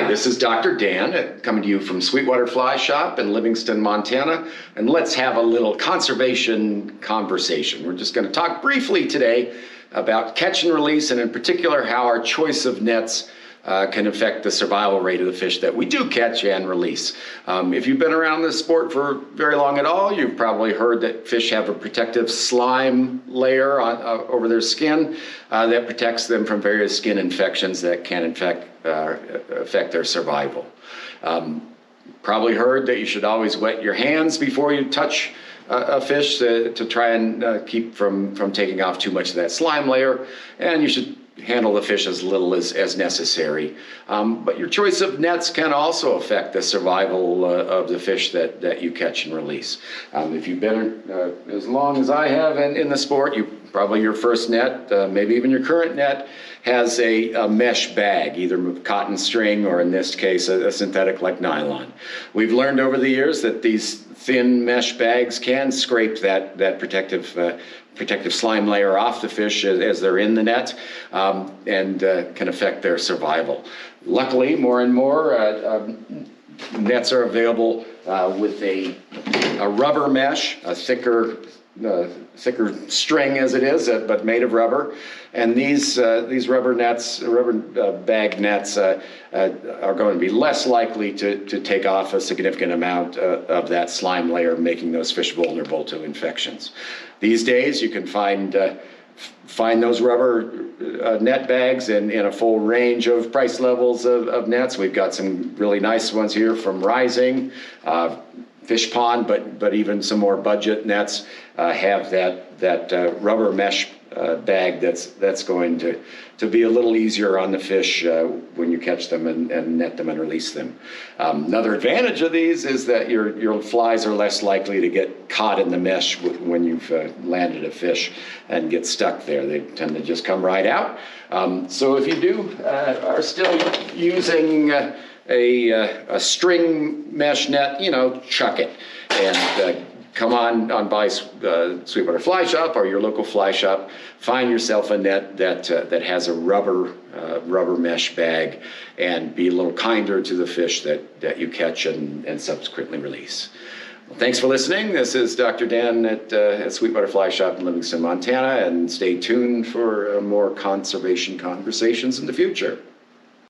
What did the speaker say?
This is Dr. Dan coming to you from Sweetwater Fly Shop in Livingston, Montana, and let's have a little conservation conversation. We're just going to talk briefly today about catch and release, and in particular how our choice of nets can affect the survival rate of the fish that we do catch and release. If you've been around this sport for very long at all, you've probably heard that fish have a protective slime layer over their skin that protects them from various skin infections that can affect their survival. Probably heard that you should always wet your hands before you touch a fish to try and keep from taking off too much of that slime layer, and you should handle the fish as little as necessary. But your choice of nets can also affect the survival of the fish that you catch and release. If you've been as long as I have in the sport, probably your first net, maybe even your current net, has a mesh bag, either with cotton string or in this case a synthetic like nylon. We've learned over the years that these thin mesh bags can scrape that protective slime layer off the fish as they're in the net, and can affect their survival. Luckily, more and more nets are available with a rubber mesh, a thicker string as it is, but made of rubber. And these rubber nets, bag nets, are going to be less likely to take off a significant amount of that slime layer, making those fish vulnerable to infections. These days, you can find those rubber net bags in a full range of price levels of nets. We've got some really nice ones here from Rising, Fish Pond, but even some more budget nets have that rubber mesh bag that's going to be a little easier on the fish when you catch them and net them and release them. Another advantage of these is that your flies are less likely to get caught in the mesh when you've landed a fish and get stuck there. They tend to just come right out. So if you are still using a string mesh net, chuck it and come on by Sweetwater Fly Shop or your local fly shop. Find yourself a net that has a rubber mesh bag, and be a little kinder to the fish that you catch and subsequently release. Well, thanks for listening. This is Dr. Dan at Sweetwater Fly Shop in Livingston, Montana, and stay tuned for more conservation conversations in the future.